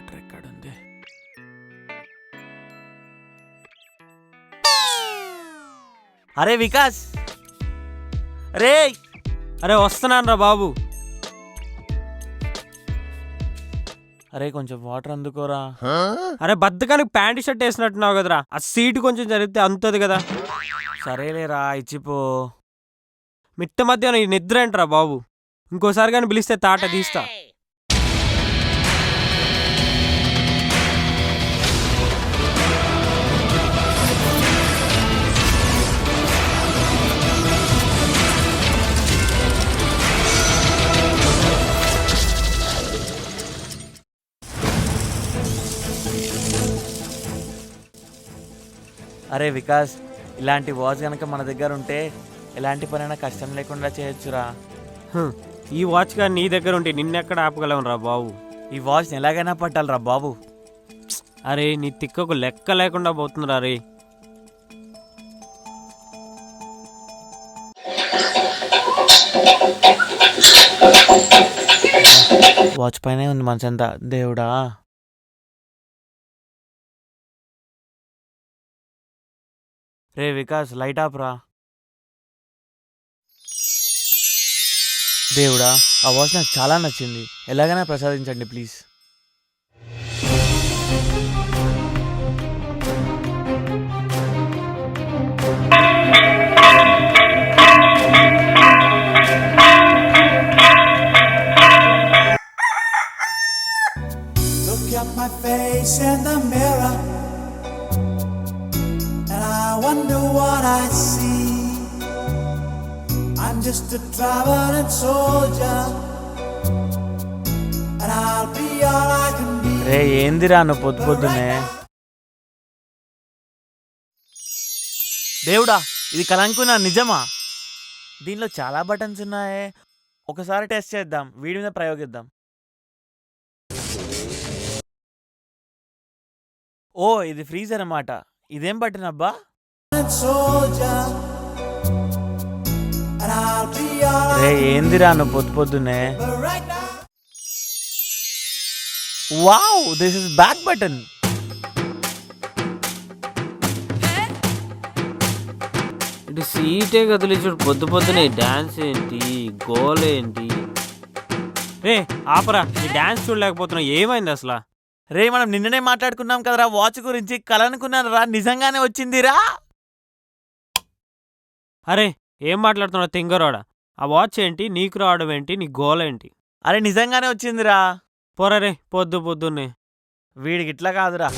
Water ఎక్కడుంది? అరే వికాస్, రే అరే వస్తున్నాను రా బాబు. అరే కొంచెం వాటర్ అందుకోరా. అరే బద్దకానికి ప్యాంట్ షర్ట్ వేసినట్టున్నావు కదరా, ఆ సీటు కొంచెం జరిగితే అంతది కదా. సరేలేరా, ఇచ్చిపో. మిట్ట మధ్యాహ్నం ఈ నిద్ర ఏంట్రా బాబు, ఇంకోసారి కానీ పిలిస్తే తాట తీస్తా. అరే వికాస్, ఇలాంటి వాచ్ కనుక మన దగ్గర ఉంటే ఎలాంటి పనైనా కష్టం లేకుండా చేయొచ్చురా. ఈ వాచ్ కానీ నీ దగ్గర ఉంటే నిన్నెక్కడ ఆపగలం రా బాబు. ఈ వాచ్ని ఎలాగైనా పట్టాలరా బాబు. అరే నీ తిక్కకు లెక్క లేకుండా పోతుందిరా రే. వాచ్ పైనే ఉంది మనసంతా, దేవుడా. రే వికాస్, లైట్ ఆపురా. దేవుడా, ఆ వాచ్ నాకు చాలా నచ్చింది, ఎలాగైనా ప్రసాదించండి please. Look at my face in the mirror, and I wonder what I see. I'm just a traveling soldier, and I'll be all I can be. రే ఏందిరా నువ్వు పొద్దు పొద్దునే? దేవుడా, ఇది కలంకున్నా నిజమా? దీనిలో చాలా బటన్స్ ఉన్నాయే. ఒకసారి టెస్ట్ చేద్దాం, వీడి మీద ప్రయోగిద్దాం. ఓ, ఇది ఫ్రీజర్ అన్నమాట. ఇదేం బటన్ అబ్బా? Soldier, and I'll be all I రే ఏందిరా నువ్వు పొద్దు పొద్దునే? but right now. Wow, this is back button. ఇటు సీటే కదిలించుడు పొద్దు పొద్దునే డాన్స్ ఏంటి, గోల్ ఏంటి? రే ఆపరా, ఈ డాన్స్ చూడలేకపోతున్నావు, ఏమైంది అసలు? రే మనం నిన్ననే మాట్లాడుకున్నాం కదరా వాచ్ గురించి, కలనుకున్నాను రా, నిజంగానే వచ్చిందిరా. అరే ఏం మాట్లాడుతున్నావు తింగరోడా? ఆ వాచ్ ఏంటి, నీకు రావడం ఏంటి, నీ గోల్ ఏంటి? అరే నిజంగానే వచ్చిందిరా. పోరా రే పొద్దు పొద్దున్నే. వీడికి ఇట్లా కాదురా.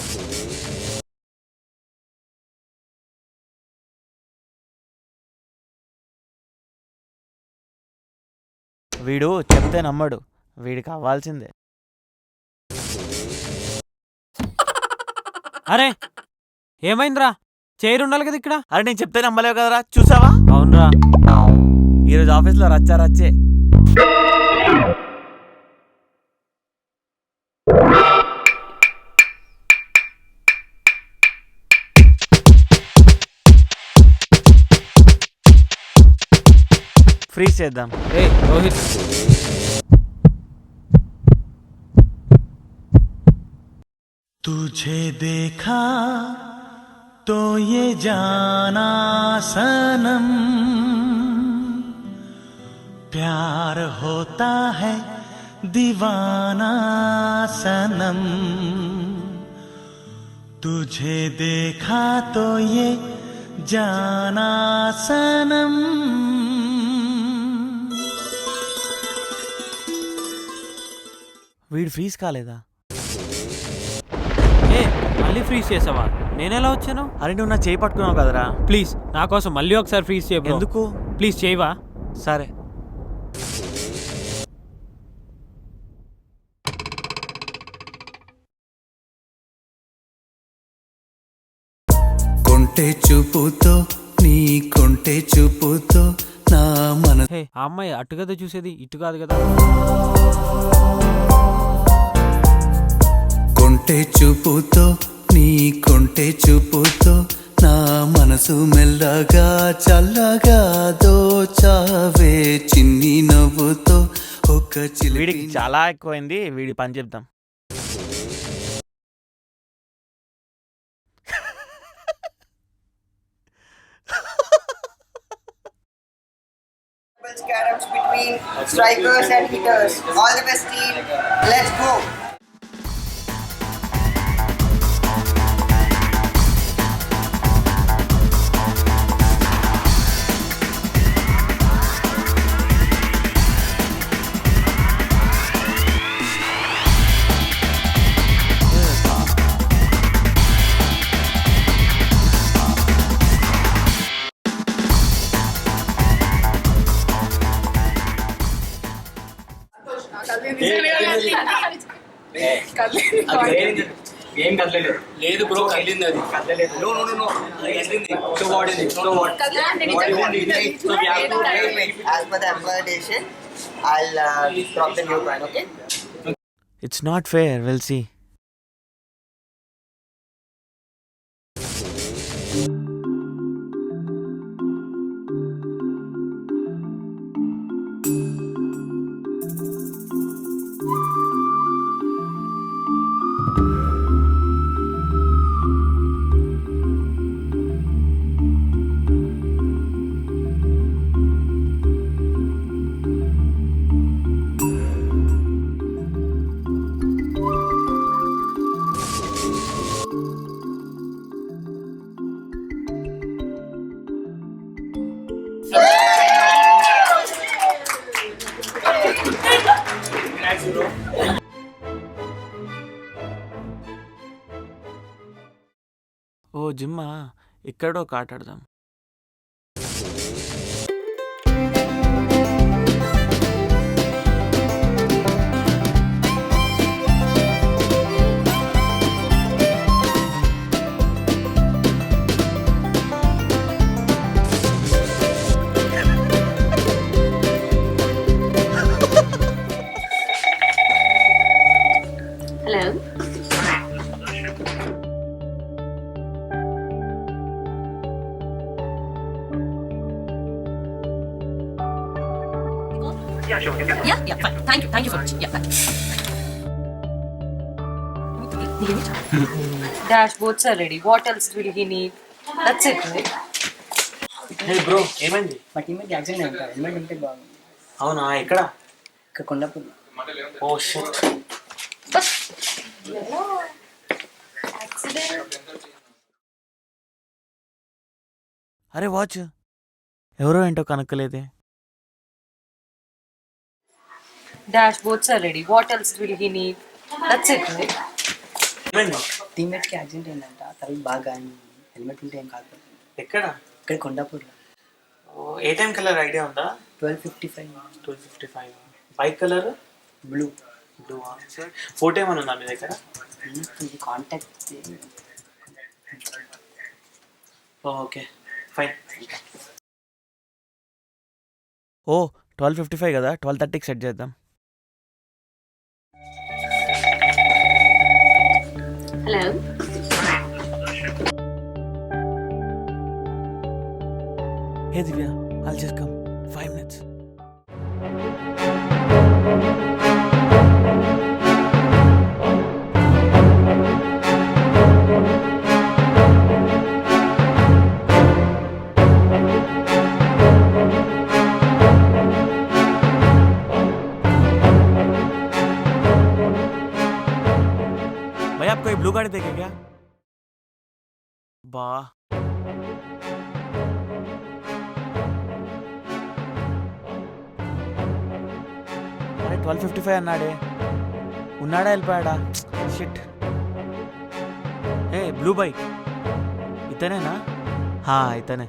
వీడు చెప్తే నమ్మడు, వీడికి అవ్వాల్సిందే. అరే ఏమైందిరా, చైర్ ఉండాలి కదా ఇక్కడ. అరే నేను చెప్తే నమ్మలేవు కదరా, చూసావా? అవునరా, ఈరోజు ఆఫీస్లో రచ్చే. ఫ్రీజ్ చేద్దాం. రే రోహిత్, तुझे देखा तो ये जाना सनम, प्यार होता है दीवाना सनम, तुझे देखा तो ये जाना सनम. వీడు ఫ్రీజ్ కాలేదా? ఏ మళ్ళీ ఫ్రీజ్ చేసావా? నేనెలా వచ్చాను? అరే నువ్వు నా చేయి పట్టుకున్నావు కదరా. ప్లీజ్ నా కోసం మళ్ళీ ఒకసారి ఫ్రీజ్ చేయ. ఎందుకు? ప్లీజ్ చేయవా? సరే. కొంటె చూపుతో నీ కొంటె చూపుతో నా మనసు. హే ఆ అమ్మాయి అటు కదా చూసేది, ఇటు కాదు కదా. కొంటె చూపుతో నీ కొంటె చూపుతో నా మనసు మెల్లగా చల్లగా దోచావే చిన్ని నవ్వుతో ఒక వీడికి చాలా ఎక్కువైంది, వీడి పని చెప్తాం. scarums between strikers and hitters. All the best, team. Let's go. ఏం కదలేదు లేదు బ్రో కదిలింది అది కదలేదు నో నో నో నో అది కదిలింది so what is it so what As per the accommodation, I'll drop the new plan, okay? It's not fair. We'll see. ఓ జిమ్మా, ఇక్కడో ఒక ఆట ఆడదాం. Hello. Yeah, fine. Thank you so much. Yeah, bye. Dashboards are ready. What else will he need? That's it, right? Hey bro, ఏమైంది? మా teammate accident అయింది కదా, helmet ఉంటే బాగుంది. అవునా, ఎక్కడ? ఇక్కడ కొండపూర్. Oh shit. అరే వాచ్, ఎవరో ఏంటో కనుక్కలేదే. Dashboards are ready. What else will he need? That's it, right? ఏమైంది? టీమేట్కి యాక్సిడెంట్ అయిందంట, తలకి బాగా అయింది. హెల్మెట్ ఉంటే ఏం కాదు. ఎక్కడ? ఇక్కడ కొండాపూర్లో. ఓ, ఏ టైం కలర్ ఐడియా ఉందా? 12:55. 12:55. Bike colour? Blue. Blue. Photo ఏమైనా ఉందా మీ దగ్గర? ఇది కాంటాక్ట్. Okay fine. ఓ 12:55 కదా, 12:30కి సెట్ చేద్దాం. Hello. Hey Divya, I'll just come. 5 minutes. भाई आपको ये ब्लू गाड़ी देखे क्या? वाह, అరే 12:55 అన్నాడే, ఉన్నాడా వెళ్ళిపోయాడా? షిట్. ఏ బ్లూ బైక్ ఇతనేనా? హా ఇతనే.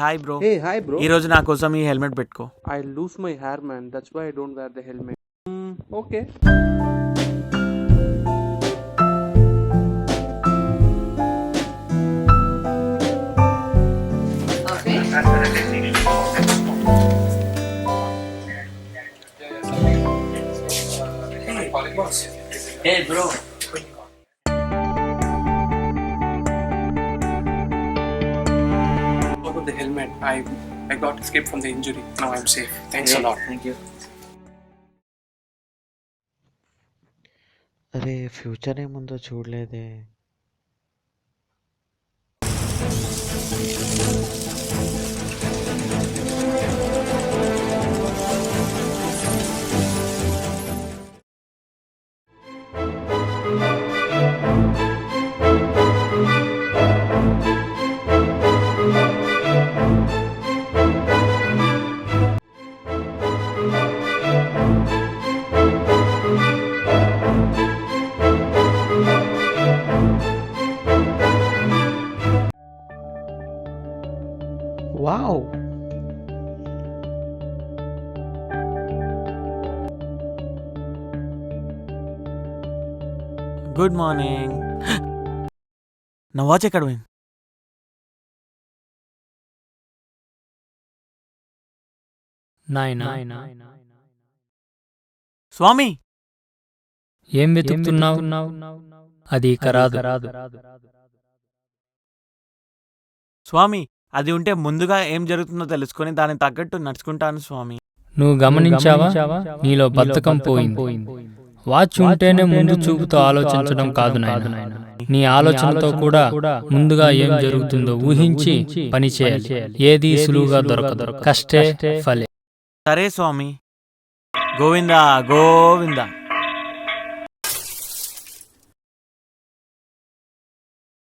Hi bro. Hey, hi bro. ఈ రోజు నా కోసం ఈ హెల్మెట్ పెట్టుకో. I lose my hair, man. That's why I don't wear the helmet. Okay. Okay. Hey bro. About the helmet, I got escaped from the injury. Now I'm safe. Thanks a lot. Thank you. అరే future ఏముందో చూడలేదే. Wow. Good morning. నా watch ఎక్కడ పోయింది? నాయనా, స్వామి, ఏం వెతుకుతున్నావు? అది ఇక రాదు. స్వామి, అది ఉంటే ముందుగా ఏం జరుగుతుందో తెలుసుకొని దానికి తగ్గట్టు నడుచుకుంటాను స్వామి. నువ్వు గమనించావా? నీలో బద్ధకం పోయింది. వాచ్ ఉంటేనే ముందు చూపుతో ఆలోచించడం కాదు నాయనా. నీ ఆలోచనతో కూడా ముందుగా ఏం జరుగుతుందో ఊహించి పని చేయాలి. ఏది సులువుగా దొరకదు, కష్టే ఫలే. సరే స్వామి. గోవిందా గోవిందా.